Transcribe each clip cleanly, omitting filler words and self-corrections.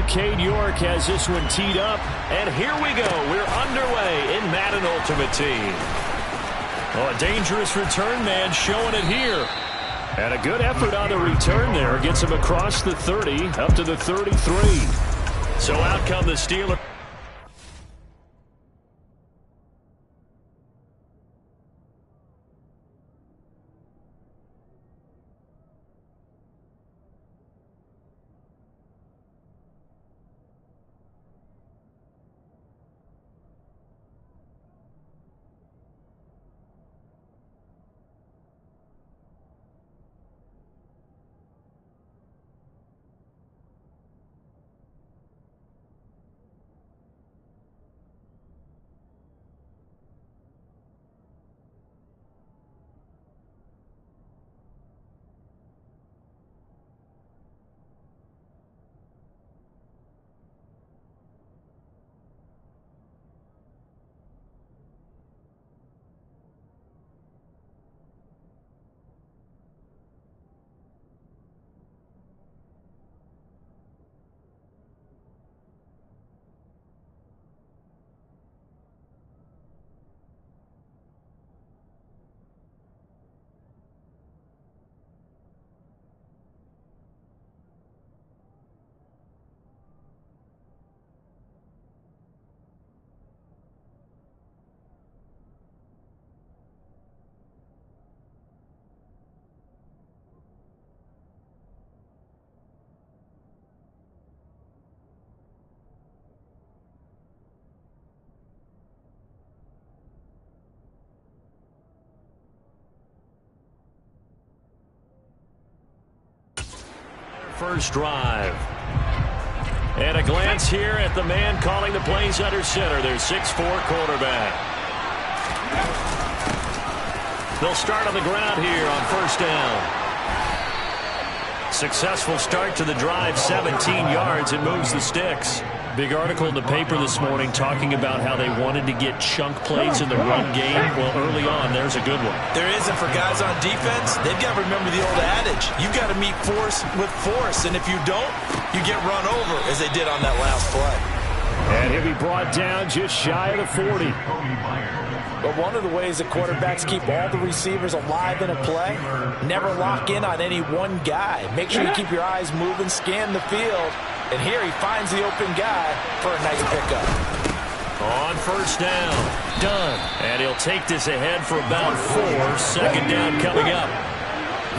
Cade York has this one teed up. And here we go. We're underway in Madden Ultimate Team. Oh, a dangerous return man showing it here. And a good effort on the return there. Gets him across the 30 up to the 33. So out come the Steelers. First drive. And a glance here at the man calling the plays under center. Their 6'4" quarterback. They'll start on the ground here on first down. Successful start to the drive, 17 yards. It moves the sticks. Big article in the paper this morning talking about how they wanted to get chunk plays in the run game. Well, early on, there's a good one. There is, and for guys on defense, they've got to remember the old adage. You've got to meet force with force, and if you don't, you get run over, as they did on that last play. And he'll be brought down just shy of the 40. But one of the ways that quarterbacks keep all the receivers alive in a play, never lock in on any one guy. Make sure you keep your eyes moving, scan the field. And here he finds the open guy for a nice pickup. On first down, done. And he'll take this ahead for about 4. Second down coming up.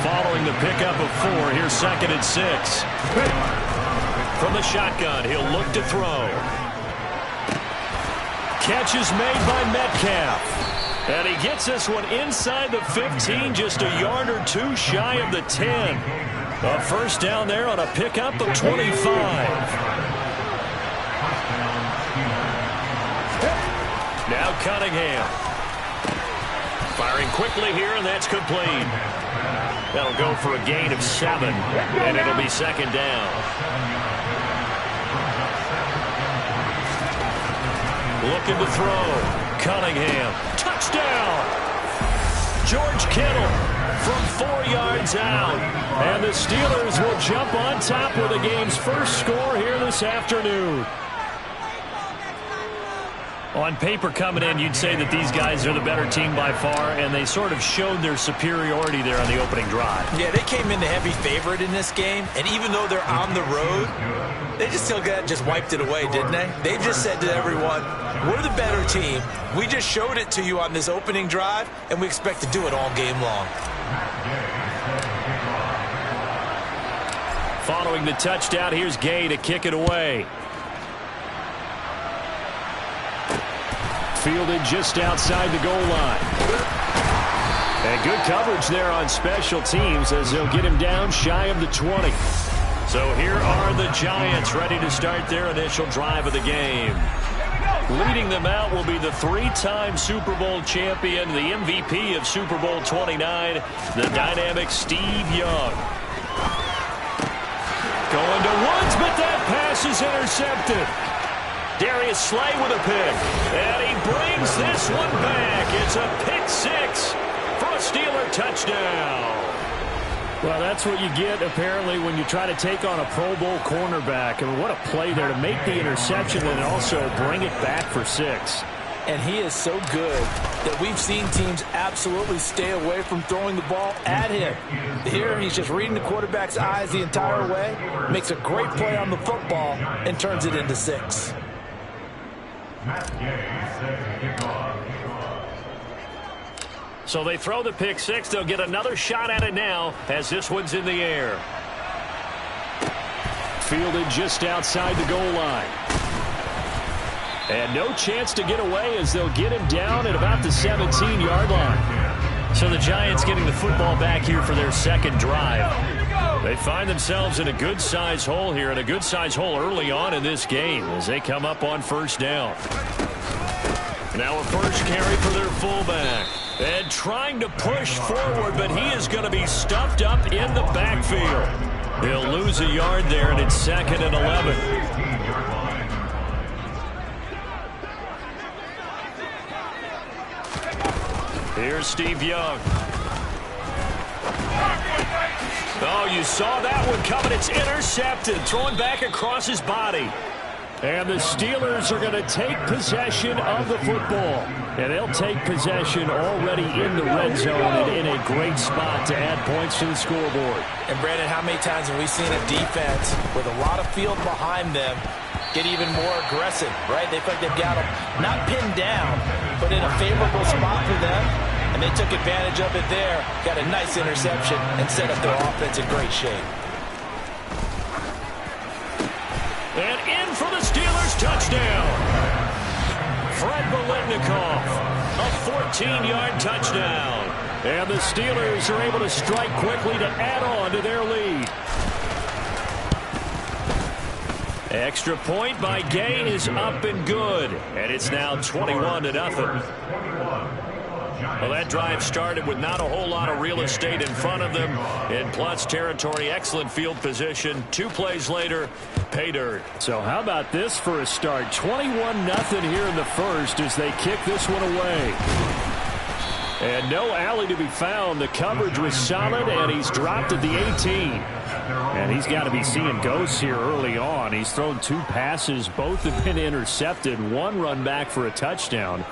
Following the pickup of 4, here's 2nd and 6. From the shotgun, he'll look to throw. Catch is made by Metcalf. And he gets this one inside the 15, just a yard or 2 shy of the 10. A first down there on a pickup of 25. Now Cunningham. Firing quickly here, and that's complete. That'll go for a gain of 7, and it'll be 2nd down. Looking to throw. Cunningham. Touchdown! George Kittle from 4 yards out. And the Steelers will jump on top with the game's first score here this afternoon. On paper coming in, you'd say that these guys are the better team by far, and they sort of showed their superiority there on the opening drive. Yeah, they came in the heavy favorite in this game, and even though they're on the road, they just wiped it away, didn't they? They just said to everyone, we're the better team. We just showed it to you on this opening drive, and we expect to do it all game long. Following the touchdown, here's Gay to kick it away. Fielded just outside the goal line. And good coverage there on special teams as they'll get him down shy of the 20. So here are the Giants ready to start their initial drive of the game. Leading them out will be the 3-time Super Bowl champion, the MVP of Super Bowl 29, the dynamic Steve Young. Going to Woods, but that pass is intercepted. Darius Slay with a pick, and he brings this one back. It's a pick 6 for a Steeler touchdown. Well, that's what you get, apparently, when you try to take on a Pro Bowl cornerback. I mean, what a play there to make the interception and also bring it back for 6. And he is so good that we've seen teams absolutely stay away from throwing the ball at him. Here, he's just reading the quarterback's eyes the entire way, makes a great play on the football, and turns it into 6. So they throw the pick 6. They'll get another shot at it now as this one's in the air. Fielded just outside the goal line. And no chance to get away as they'll get him down at about the 17-yard line. So the Giants getting the football back here for their second drive. They find themselves in a good-sized hole here, and a good-sized hole early on in this game as they come up on first down. Now a first carry for their fullback. And trying to push forward, but he is going to be stuffed up in the backfield. He'll lose a yard there, and it's 2nd and 11. Here's Steve Young. Oh, you saw that one coming. It's intercepted. Thrown back across his body. And the Steelers are going to take possession of the football. And they'll take possession already in the red zone and in a great spot to add points to the scoreboard. And, Brandon, how many times have we seen a defense with a lot of field behind them get even more aggressive, right? They feel like they've got them not pinned down, but in a favorable spot for them. And they took advantage of it there, got a nice interception, and set up their offense in great shape. And in for the Steelers touchdown. Fred Biletnikoff, a 14-yard touchdown. And the Steelers are able to strike quickly to add on to their lead. Extra point by Gay is up and good. And it's now 21-0. Well, that drive started with not a whole lot of real estate in front of them. In plus territory, excellent field position. 2 plays later, pay dirt. So how about this for a start? 21-0 here in the first as they kick this one away. And no alley to be found. The coverage was solid, and he's dropped at the 18. And he's got to be seeing ghosts here early on. He's thrown 2 passes. Both have been intercepted. 1 run back for a touchdown.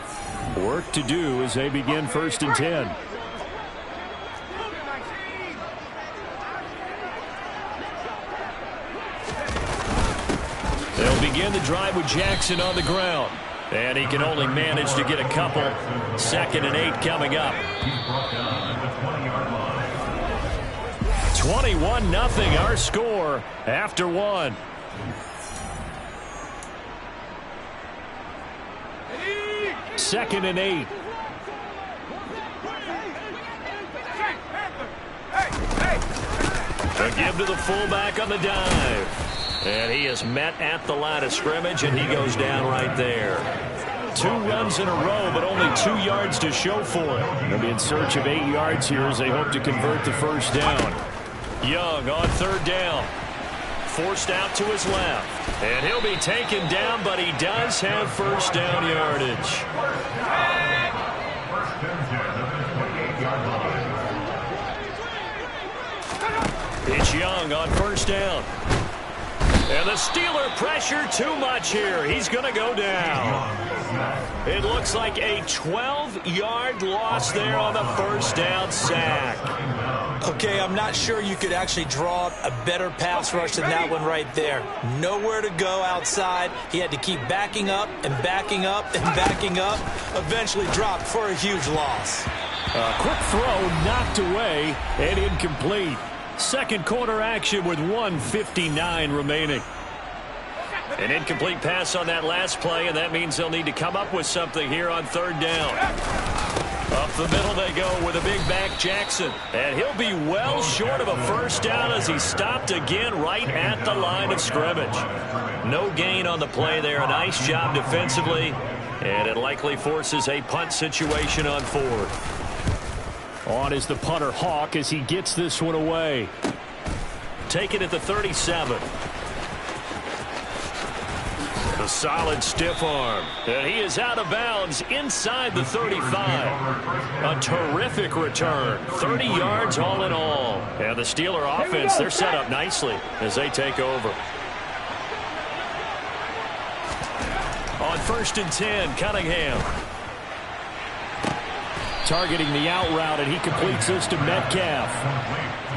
Work to do as they begin 1st and 10. They'll begin the drive with Jackson on the ground. And he can only manage to get a couple. 2nd and 8 coming up. 21-0 our score after 1. Second and 8. A give to the fullback on the dive. And he is met at the line of scrimmage, and he goes down right there. 2 runs in a row, but only 2 yards to show for it. They'll be in search of 8 yards here as they hope to convert the first down. Young on 3rd down. Forced out to his left. And he'll be taken down, but he does have first down yardage. It's Young on 1st down. And the Steeler pressure too much here. He's going to go down. It looks like a 12-yard loss there on the 1st down sack. Okay, I'm not sure you could actually draw a better pass rush than that one right there. Nowhere to go outside. He had to keep backing up and backing up and backing up. Eventually dropped for a huge loss. A quick throw knocked away and incomplete. Second quarter action with 1:59 remaining. An incomplete pass on that last play, and that means they'll need to come up with something here on 3rd down. Up the middle they go with a big back Jackson. And he'll be well short of a first down as he stopped again right at the line of scrimmage. No gain on the play there. A nice job defensively. And it likely forces a punt situation on 4th. On is the punter Hawk as he gets this one away. Taken at the 37. A solid stiff arm. And he is out of bounds inside the 35. A terrific return. 30 yards all in all. And the Steeler offense, they're set up nicely as they take over. On 1st and 10, Cunningham. Targeting the out route, and he completes this to Metcalf.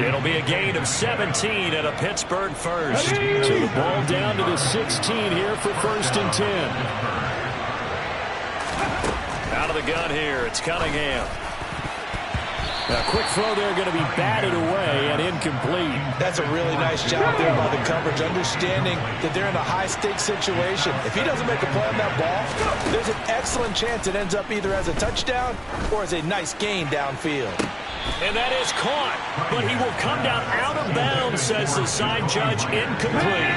It'll be a gain of 17 and a Pittsburgh first. So the ball down to the 16 here for 1st and 10. Out of the gun here, it's Cunningham. A quick throw there going to be batted away and incomplete. That's a really nice job there by the coverage, understanding that they're in a high-stakes situation. If he doesn't make a play on that ball, there's an excellent chance it ends up either as a touchdown or as a nice gain downfield. And that is caught, but he will come down out of bounds, says the side judge, incomplete.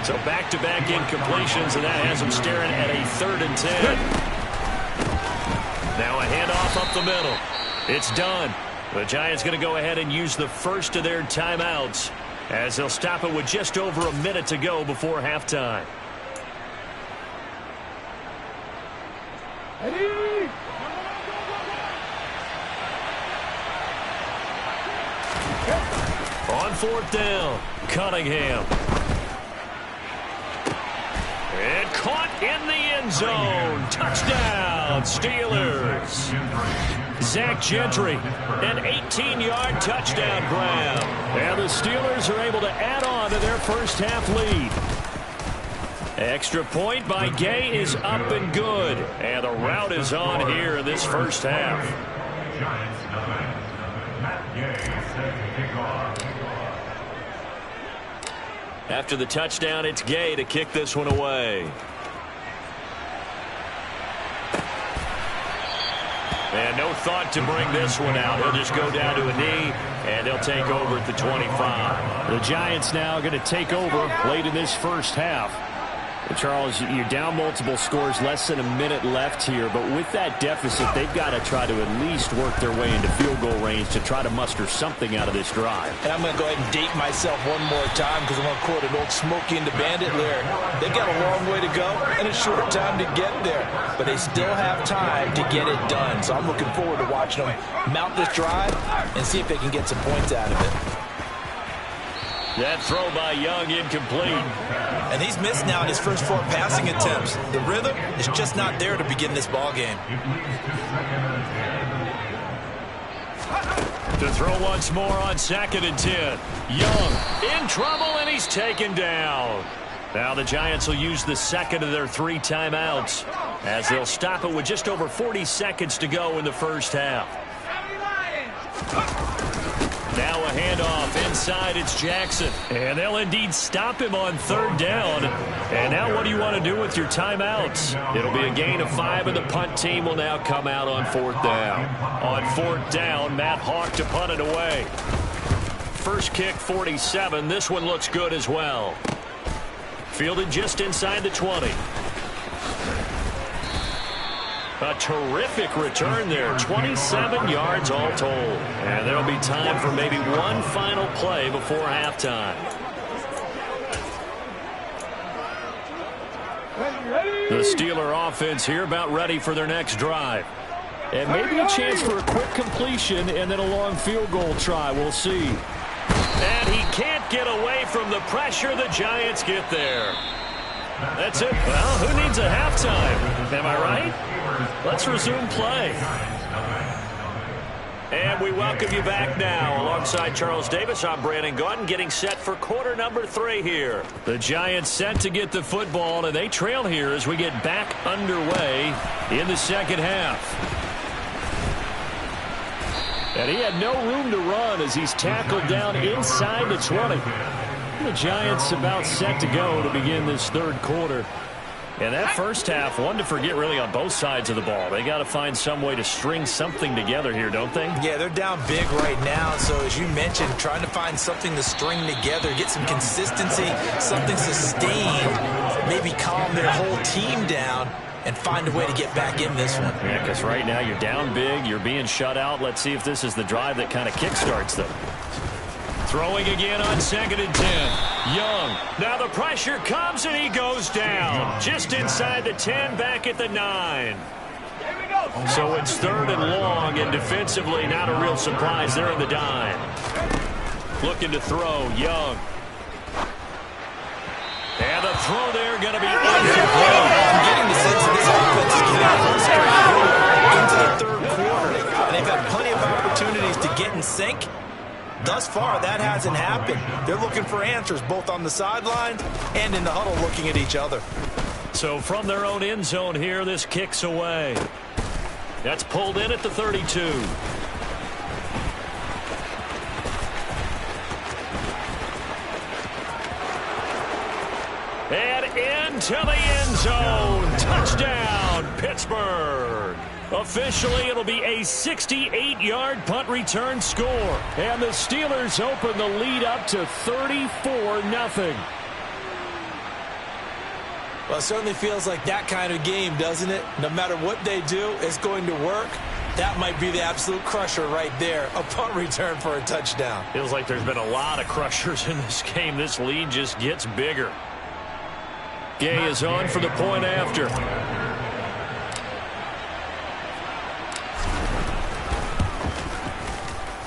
So back-to-back incompletions, and that has him staring at a 3rd and 10. Now a handoff up the middle. It's done. The Giants going to go ahead and use the first of their timeouts as they'll stop it with just over a minute to go before halftime. On 4th down, Cunningham. And caught in the end zone. Touchdown, Steelers. Zach Gentry, an 18-yard touchdown grab. And the Steelers are able to add on to their first half lead. Extra point by Gay is up and good. And the route is on here in this first half. After the touchdown, it's Gay to kick this one away. And no thought to bring this one out. He'll just go down to a knee, and they'll take over at the 25. The Giants now going to take over late in this first half. And Charles, you're down multiple scores, less than a minute left here. But with that deficit, they've got to try to at least work their way into field goal range to try to muster something out of this drive. And I'm going to go ahead and date myself one more time because I'm going to quote an old Smokey and the Bandit lyric. They've got a long way to go and a short time to get there. But they still have time to get it done. So I'm looking forward to watching them mount this drive and see if they can get some points out of it. That throw by Young incomplete. And he's missed now in his first 4 passing attempts. The rhythm is just not there to begin this ball game. To throw once more on 2nd and 10. Young in trouble, and he's taken down. Now the Giants will use the second of their 3 timeouts as they'll stop it with just over 40 seconds to go in the first half. Now a handoff inside, it's Jackson. And they'll indeed stop him on 3rd down. And now what do you want to do with your timeouts? It'll be a gain of 5, and the punt team will now come out on 4th down. On 4th down, Matt Hawk to punt it away. First kick, 47. This one looks good as well. Fielded just inside the 20. A terrific return there. 27 yards all told. And there'll be time for maybe one final play before halftime. The Steeler offense here about ready for their next drive. And maybe a chance for a quick completion and then a long field goal try. We'll see. And he can't get away from the pressure. The Giants get there. That's it. Well, who needs a halftime? Am I right? Let's resume play. And we welcome you back now. Alongside Charles Davis, I'm Brandon Gaudin, getting set for quarter number 3 here. The Giants set to get the football, and they trail here as we get back underway in the second half. And he had no room to run as he's tackled down inside the 20. The Giants about set to go to begin this 3rd quarter. And that first half, one to forget really on both sides of the ball. They got to find some way to string something together here, don't they? Yeah, they're down big right now. So as you mentioned, trying to find something to string together, get some consistency, something sustained, maybe calm their whole team down and find a way to get back in this one. Yeah, because right now you're down big, you're being shut out. Let's see if this is the drive that kind of kickstarts them. Throwing again on 2nd and 10. Young. Now the pressure comes and he goes down. Just inside the 10, back at the 9. So it's 3rd and long, and defensively not a real surprise. They're in the dime. Looking to throw, Young. And the throw there going to be incomplete. I'm getting the sense that this offense is getting frustrated into the 3rd quarter. And they've had plenty of opportunities to get in sync. Thus far, that hasn't happened. They're looking for answers both on the sidelines and in the huddle looking at each other. So from their own end zone here, this kicks away. That's pulled in at the 32. And into the end zone. Touchdown, Pittsburgh. Officially, it'll be a 68-yard punt return score. And the Steelers open the lead up to 34-0. Well, it certainly feels like that kind of game, doesn't it? No matter what they do, it's going to work. That might be the absolute crusher right there. A punt return for a touchdown. Feels like there's been a lot of crushers in this game. This lead just gets bigger. Gay is on for the point after.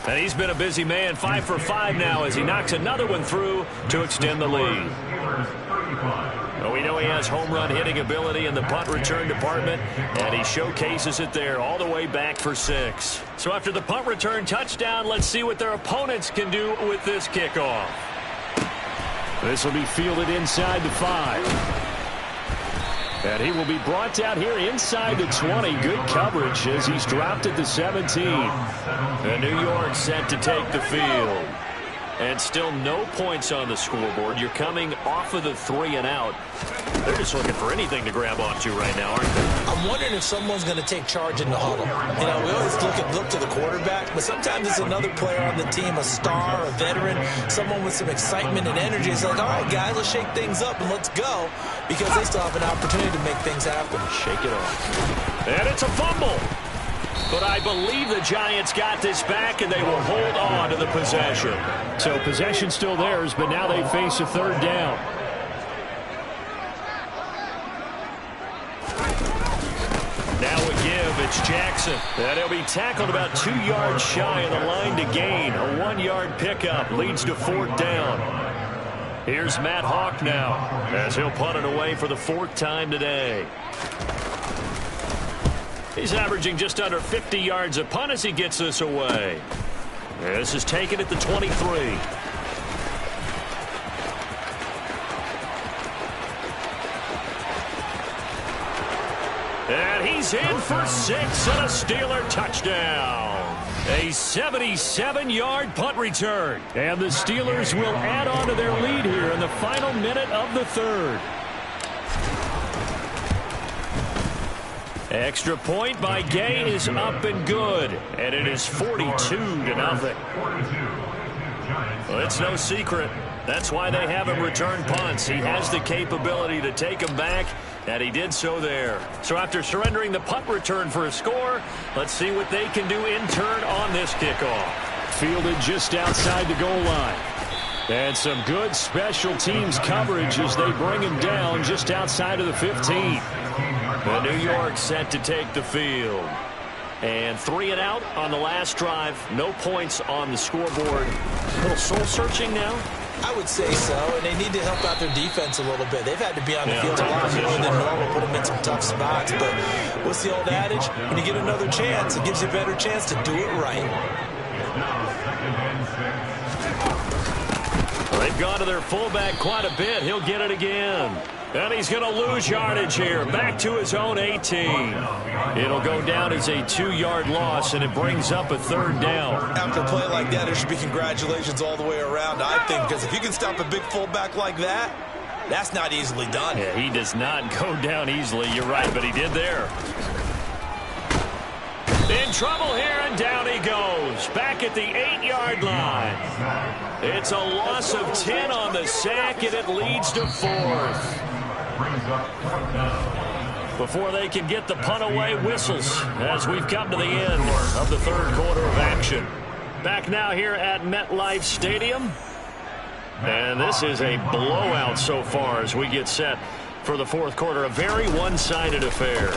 And he's been a busy man, 5 for 5 now as he knocks another one through to extend the lead. Well, we know he has home run hitting ability in the punt return department, and he showcases it there all the way back for 6. So after the punt return touchdown, let's see what their opponents can do with this kickoff. This will be fielded inside the 5. And he will be brought down here inside the 20. Good coverage as he's dropped at the 17. And New York set to take the field. And still no points on the scoreboard. You're coming off of the 3 and out. They're just looking for anything to grab onto right now, aren't they? I'm wondering if someone's going to take charge in the huddle. You know, we always look to the quarterback, but sometimes it's another player on the team, a star, a veteran, someone with some excitement and energy. It's like, all right, guys, let's shake things up and let's go, because they still have an opportunity to make things happen. Shake it off. And it's a fumble. But I believe the Giants got this back, and they will hold on to the possession. So possession still theirs, but now they face a 3rd down. Now a give, it's Jackson. And he'll be tackled about 2 yards shy of the line to gain. A 1-yard pickup leads to 4th down. Here's Matt Hawk now as he'll punt it away for the 4th time today. He's averaging just under 50 yards a punt as he gets this away. This is taken at the 23. And he's in for 6 and a Steeler touchdown. A 77-yard punt return. And the Steelers will add on to their lead here in the final minute of the 3rd. Extra point by Gay is up and good, and it is 42-0. Well, it's no secret. That's why they have him return punts. He has the capability to take them back, and he did so there. So after surrendering the punt return for a score, let's see what they can do in turn on this kickoff. Fielded just outside the goal line. And some good special teams coverage as they bring him down just outside of the 15. The New York set to take the field. And 3 and out on the last drive. No points on the scoreboard. A little soul-searching now? I would say so, and they need to help out their defense a little bit. They've had to be on the field a lot more than normal, put them in some tough spots. But what's the old adage? When you get another chance, it gives you a better chance to do it right. They've gone to their fullback quite a bit. He'll get it again. And he's going to lose yardage here. Back to his own 18. It'll go down as a 2-yard loss, and it brings up a 3rd down. After a play like that, there should be congratulations all the way around, I think, because if you can stop a big fullback like that, that's not easily done. Yeah, he does not go down easily. You're right, but he did there. In trouble here, and down he goes. Back at the 8-yard line. It's a loss of 10 on the sack, and it leads to 4th. Before they can get the punt away, whistles as we've come to the end of the 3rd quarter of action. Back now here at MetLife Stadium. And this is a blowout so far as we get set for the fourth quarter. A very one-sided affair.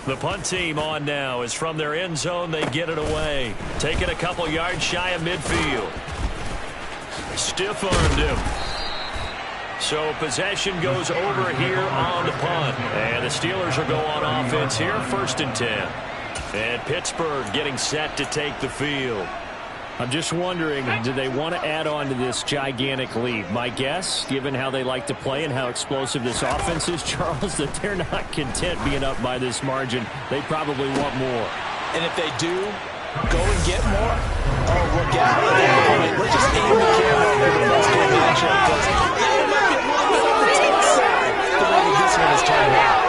The punt team on now is from their end zone. They get it away. Taking a couple yards shy of midfield. Stiff-armed him. So possession goes over here on the punt. And the Steelers will go on offense here, 1st and 10. And Pittsburgh getting set to take the field. I'm just wondering, do they want to add on to this gigantic lead? My guess, given how they like to play and how explosive this offense is, Charles, that they're not content being up by this margin. They probably want more. And if they do, go and get more. Oh, look out. At that point, let's just aim the camera for the post-game action because it might be a little bit on the tense side the way that this one has turned out.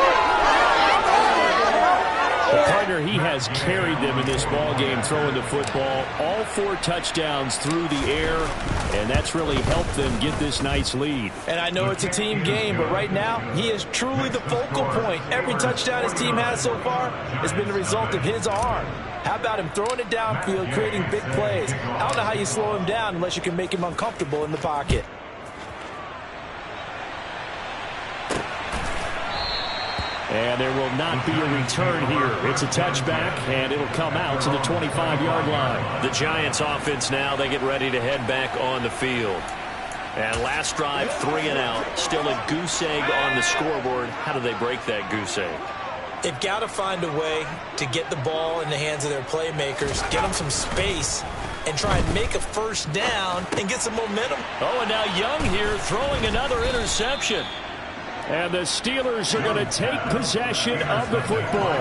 The partner, he has carried them in this ball game throwing the football. All 4 touchdowns through the air, and that's really helped them get this nice lead. And I know it's a team game, but right now, he is truly the focal point. Every touchdown his team has so far has been the result of his arm. How about him throwing it downfield, creating big plays? I don't know how you slow him down unless you can make him uncomfortable in the pocket. And there will not be a return here. It's a touchback, and it'll come out to the 25-yard line. The Giants offense now, they get ready to head back on the field. And last drive, 3 and out. Still a goose egg on the scoreboard. How do they break that goose egg? They've got to find a way to get the ball in the hands of their playmakers, get them some space, and try and make a first down and get some momentum. Oh, and now Young here throwing another interception. And the Steelers are going to take possession of the football.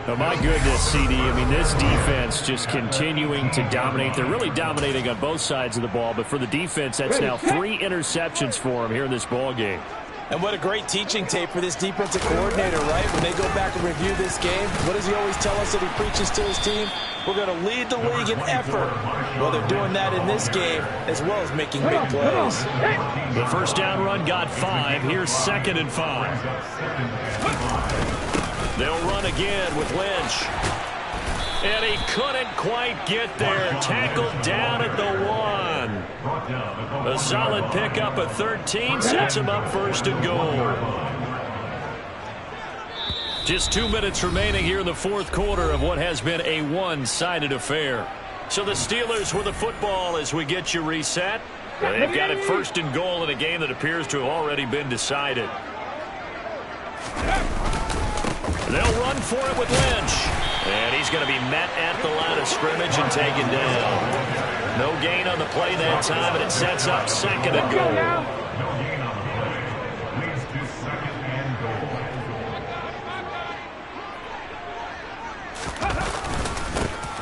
Oh, my goodness, CD. I mean, this defense just continuing to dominate. They're really dominating on both sides of the ball. But for the defense, that's now 3 interceptions for them here in this ball game. And what a great teaching tape for this defensive coordinator, right? When they go back and review this game, what does he always tell us that he preaches to his team? We're going to lead the league in effort. Well, they're doing that in this game as well as making big plays. The first down run got 5. Here's 2nd and 5. They'll run again with Lynch. And he couldn't quite get there. Tackled down at the 1. A solid pickup of 13 sets him up 1st and goal. Just 2 minutes remaining here in the fourth quarter of what has been a one-sided affair. So the Steelers with the football as we get you reset. They've got it 1st and goal in a game that appears to have already been decided. They'll run for it with Lynch. And he's going to be met at the line of scrimmage and taken down. No gain on the play that time, and it sets up 2nd and goal.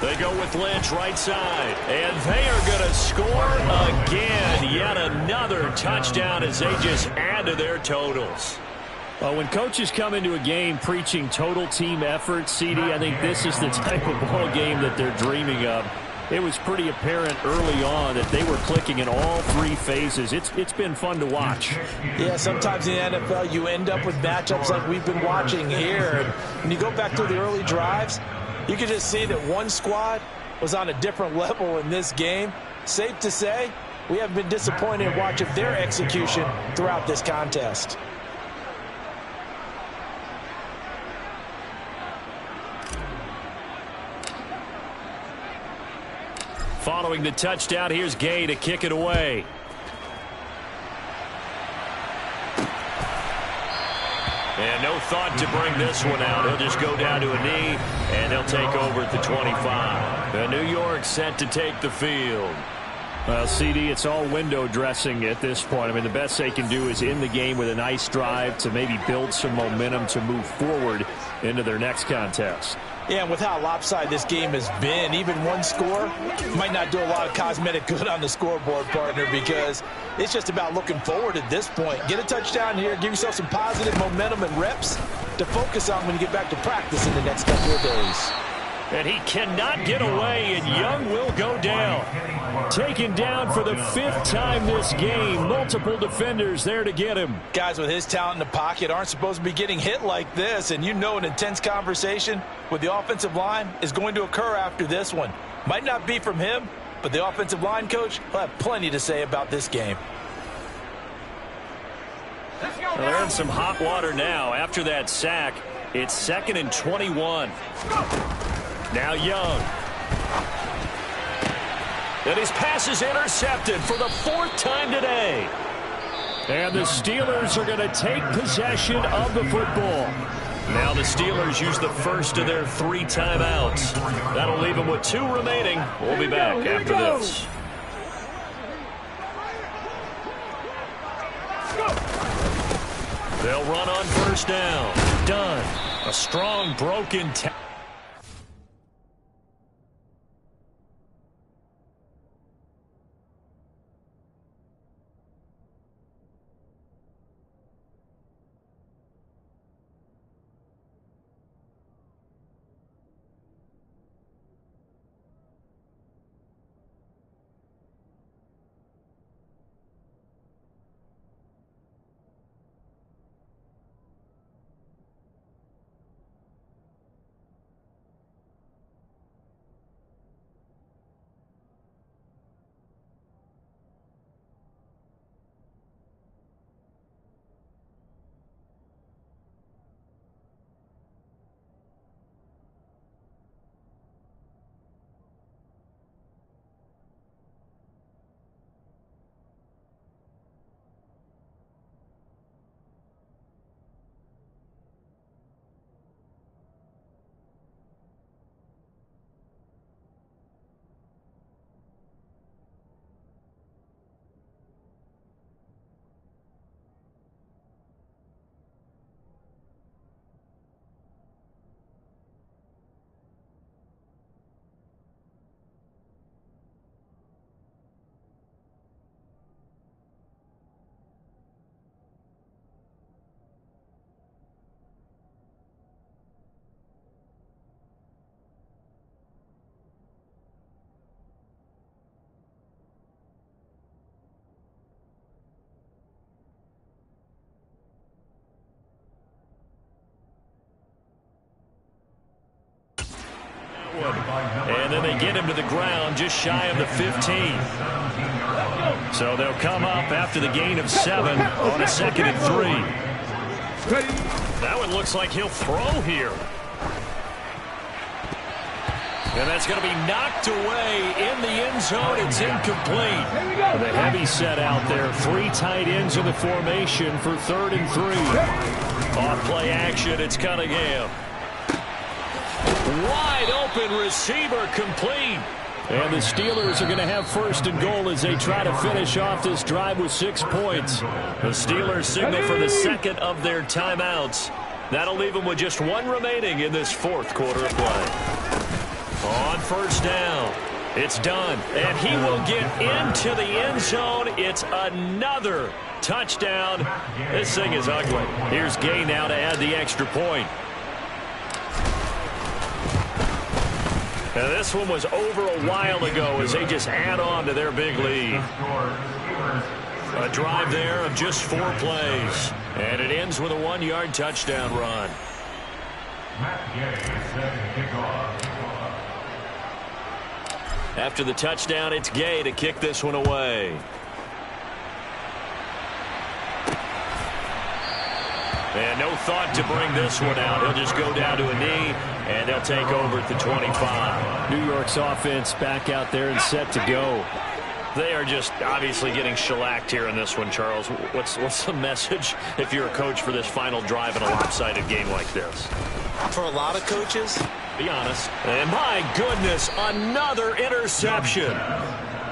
They go with Lynch right side. And they are going to score again. Yet another touchdown as they just add to their totals. Well, when coaches come into a game preaching total team effort, CD, I think this is the type of ball game that they're dreaming of. It was pretty apparent early on that they were clicking in all 3 phases. It's been fun to watch. Yeah, sometimes in the NFL you end up with matchups like we've been watching here. And when you go back through the early drives, you can just see that one squad was on a different level in this game. Safe to say, we haven't been disappointed in watching their execution throughout this contest. Following the touchdown, here's Gay to kick it away. And no thought to bring this one out. He'll just go down to a knee, and he'll take over at the 25. The New York set to take the field. Well, CD, it's all window dressing at this point. I mean, the best they can do is end the game with a nice drive to maybe build some momentum to move forward into their next contest. Yeah, and with how lopsided this game has been, even one score might not do a lot of cosmetic good on the scoreboard, partner, because it's just about looking forward at this point. Get a touchdown here, give yourself some positive momentum and reps to focus on when you get back to practice in the next couple of days. And he cannot get away, and Young will go down. Taken down for the 5th time this game. Multiple defenders there to get him. Guys with his talent in the pocket aren't supposed to be getting hit like this, and you know an intense conversation with the offensive line is going to occur after this one. Might not be from him, but the offensive line coach will have plenty to say about this game. Well, they're in some hot water now. After that sack, it's 2nd and 21. Now Young. And his pass is intercepted for the 4th time today. And the Steelers are going to take possession of the football. Now the Steelers use the first of their 3 timeouts. That'll leave them with 2 remaining. We'll be back after this. They'll run on 1st down. Done. A strong broken tackle. And then they get him to the ground just shy of the 15. So they'll come up after the gain of 7 on a 2nd and 3. That one looks like he'll throw here. And that's going to be knocked away in the end zone. It's incomplete. The heavy set out there. 3 tight ends in the formation for 3rd and 3. Off play action, it's Cunningham. Wide open receiver complete. And the Steelers are going to have 1st and goal as they try to finish off this drive with 6 points. The Steelers signal for the 2nd of their timeouts. That'll leave them with just 1 remaining in this 4th quarter of play. On 1st down, it's done. And he will get into the end zone. It's another touchdown. This thing is ugly. Here's Gay now to add the extra point. Now this one was over a while ago as they just add on to their big lead. A drive there of just 4 plays. And it ends with a 1-yard touchdown run. After the touchdown, it's Gay to kick this one away. And no thought to bring this one out. He'll just go down to a knee, and they'll take over at the 25. New York's offense back out there and set to go. They are just obviously getting shellacked here in this one, Charles. What's the message if you're a coach for this final drive in a lopsided game like this? For a lot of coaches, be honest. And my goodness, another interception.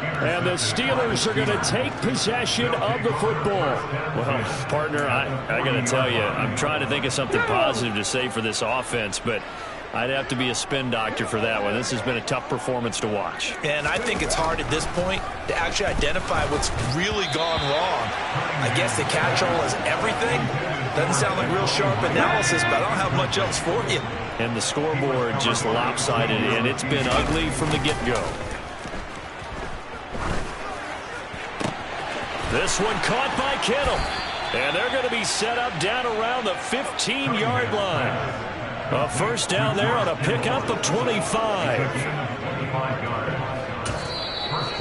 And the Steelers are going to take possession of the football. Well, partner, I got to tell you, I'm trying to think of something positive to say for this offense, but I'd have to be a spin doctor for that one. This has been a tough performance to watch. And I think it's hard at this point to actually identify what's really gone wrong. I guess the catch-all is everything. Doesn't sound like real sharp analysis, but I don't have much else for you. And the scoreboard just lopsided, and it's been ugly from the get-go. This one caught by Kittle. And they're going to be set up down around the 15-yard line. A first down there on a pickup of 25.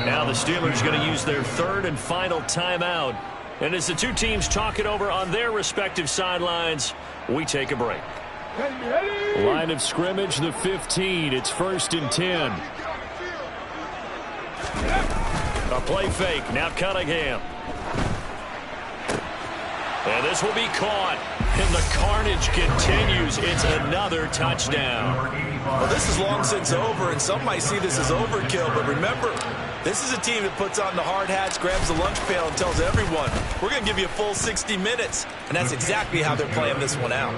Now the Steelers going to use their third and final timeout. And as the two teams talk it over on their respective sidelines, we take a break. Line of scrimmage, the 15. It's 1st and 10. A play fake. Now Cunningham. And this will be caught. And the carnage continues. It's another touchdown. Well, this is long since over, and some might see this as overkill. But remember, this is a team that puts on the hard hats, grabs the lunch pail, and tells everyone, we're going to give you a full 60 minutes. And that's exactly how they're playing this one out.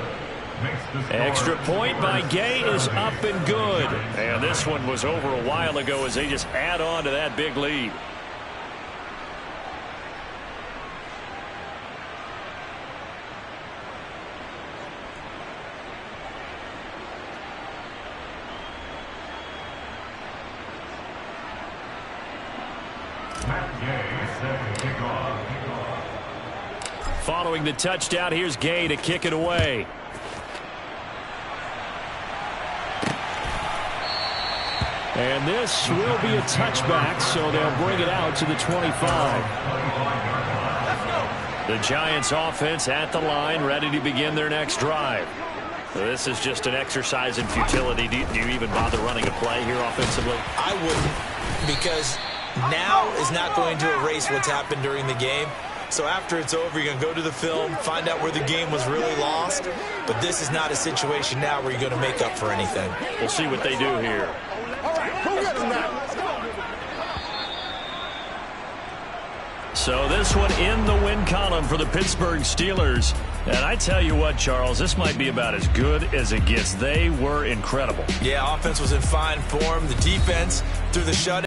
Extra point by Gay is up and good. And this one was over a while ago as they just add on to that big lead. Following the touchdown, here's Gay to kick it away. And this will be a touchback, so they'll bring it out to the 25. The Giants offense at the line, ready to begin their next drive. This is just an exercise in futility. Do you even bother running a play here offensively? I wouldn't, because now is not going to erase what's happened during the game. So after it's over, you're going to go to the film, find out where the game was really lost. But this is not a situation now where you're going to make up for anything. We'll see what they do here. So this one in the win column for the Pittsburgh Steelers. And I tell you what, Charles, this might be about as good as it gets. They were incredible. Yeah, offense was in fine form. The defense through the shut